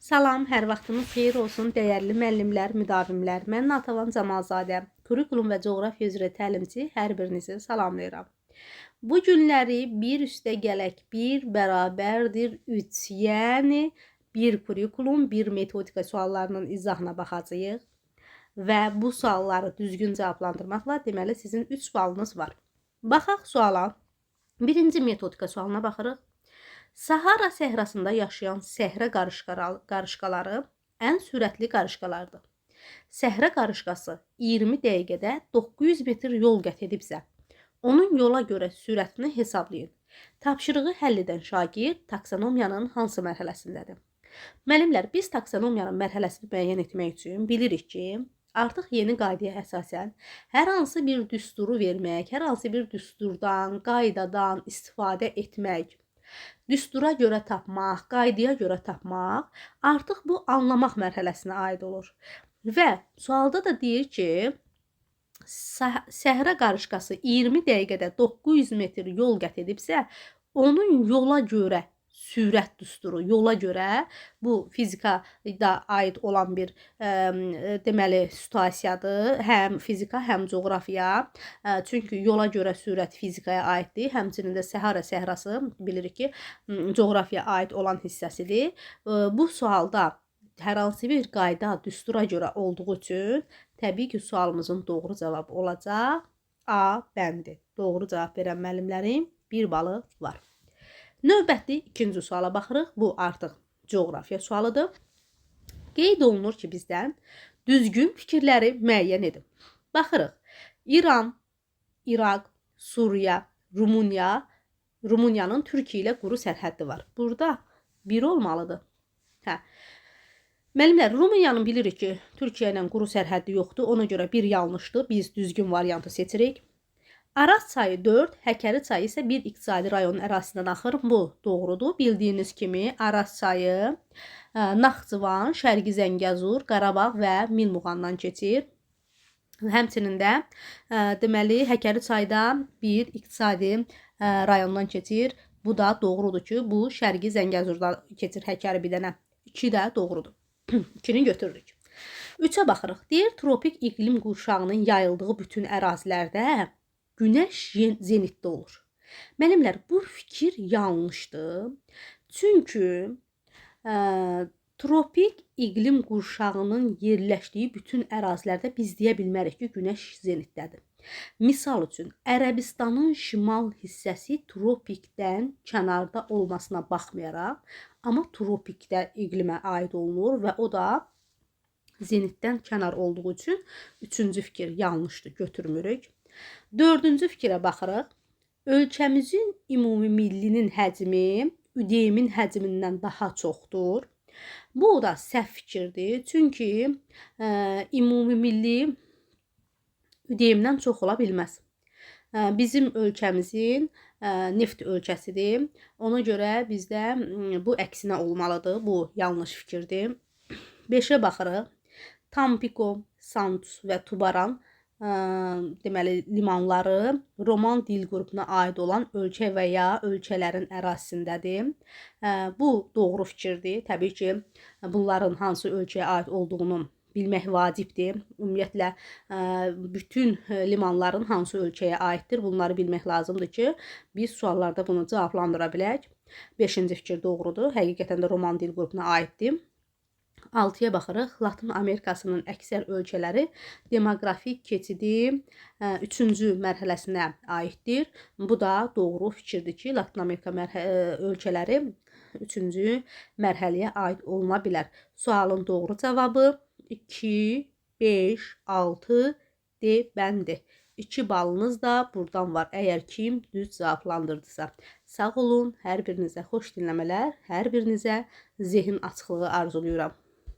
Salam, hər vaxtınız xeyir olsun, dəyərli müəllimlər, müdavimlər. Mən Natavan Camalzadə, kurikulum və coğrafiya üzrə təlimçi hər birinizi salamlayıram. Bu günləri 1 üstə gələk 1 bərabərdir 3, yəni bir kurikulum, bir metodika suallarının izahına baxacağıq və bu sualları düzgün cavablandırmaqla deməli sizin 3 balınız var. Baxaq suala. Birinci metodika sualına baxırıq. Sahara səhrasında yaşayan səhrə qarışqaları ən sürətli qarışqalardır. Səhrə qarışqası 20 dəqiqədə 900 metr yol qət edibsə, onun yola görə sürətini hesablayın. Tapşırığı həll edən şagird taksonomiyanın hansı mərhələsindədir? Müəllimlər, biz taksonomiyanın mərhələsini müəyyən etmək üçün bilirik ki, artıq yeni qaydaya əsasən hər hansı bir düsturu vermək, hər hansı bir düsturdan, qaydadan istifadə etmək, düstura görə tapmaq, qaydaya görə tapmaq artıq bu anlamaq mərhələsinə aid olur. Və sualda da deyir ki, səhrə qarışqası 20 dəqiqədə 900 metr yol qət edibsə, onun yola görə sürət düsturu, yola görə bu fizikada aid olan bir deməli situasiyadır. Həm fizika, həm coğrafiya. Çünki yola görə sürət fizikaya aiddir. Həmçinin də Sahara səhrası bilirik ki, coğrafiyaya aid olan hissəsidir. Bu sualda hər hansı bir qayda düstura görə olduğu üçün təbii ki, sualımızın doğru cavabı olacaq A bəndi. Doğru cavab verən müəllimlərin 1 balı var. Növbəti ikinci suala baxırıq. Bu artıq coğrafiya sualıdır. Qeyd olunur ki, bizdən düzgün fikirləri müəyyən edin. Baxırıq. İran, İraq, Suriya, Rumıniyanın Türkiyə ilə quru sərhəddi var. Burada 1 olmalıdır. Müəllimlər, Rumıniyanın bilirik ki, Türkiyə ilə quru sərhəddi yoxdur. Ona görə 1 yanlışdır. Biz düzgün variantı seçirik. Araz çayı 4, Həkəri çayı isə bir iqtisadi rayonun ərazisindən axır. Bu doğrudur. Bildiyiniz kimi Araz çayı Naxçıvan, Şərqi Zəngəzur, Qarabağ və Milmuğandan keçir. Həmçinin də deməli Həkəri çayda bir iqtisadi rayondan keçir. Bu da doğrudur ki, bu Şərqi Zəngəzurdan keçir Həkəri bir dənə. 2 də doğrudur. 2-ni götürürük. 3-ə baxırıq. Deyir, tropik iqlim qurşağının yayıldığı bütün ərazilərdə Günəş zenitdə olur. Müəllimlər, bu fikir yanlışdır. Çünki tropik iqlim qurşağının yerləşdiyi bütün ərazilərdə biz deyə bilmərik ki, Günəş zenitdədir. Misal üçün, Ərəbistanın şimal hissəsi tropikdən kənarda olmasına baxmayaraq, amma tropikdə iqlimə aid olunur və o da zenitdən kənar olduğu üçün 3-cü fikir yanlışdır, götürmürük. 4-cü fikrə baxırıq. Ölkəmizin ümumi millinin həcmi ÜDM-in həcmindən daha çoxdur. Bu da səhv fikirdir. Çünki ümumi milli ÜDM-dən çox ola bilməz. Bizim ölkəmizin neft ölkəsidir. Ona görə bizdə bu əksinə olmalıdır. Bu yanlış fikirdir. 5-ə baxırıq. Tampico, Santos və Tubaran deməli limanları Roman dil qrupuna aid olan ölkə və ya ölkələrin ərazisindədir. Bu doğru fikirdir. Təbii ki, bunların hansı ölkəyə aid olduğunu bilmək vacibdir. Ümumiyyətlə, bütün limanların hansı ölkəyə aiddir, bunları bilmək lazımdır ki, biz suallarda bunu cavablandıra bilək. 5-ci fikir doğrudur. Həqiqətən də Roman dil qrupuna aiddir. 6-ya baxırıq. Latın Amerikasının əksər ölkələri demoqrafik keçidi 3-cü mərhələsinə aiddir. Bu da doğru fikirdir ki, Latın Amerika ölkələri 3-cü mərhələyə aid oluna bilər. Sualın doğru cavabı 2, 5, 6 D bəndi. 2 balınız da buradan var, əgər kim düz cavablandırdısa. Sağ olun, hər birinizə xoş dinləmələr, hər birinizə zehin açıqlığı arzulayıram.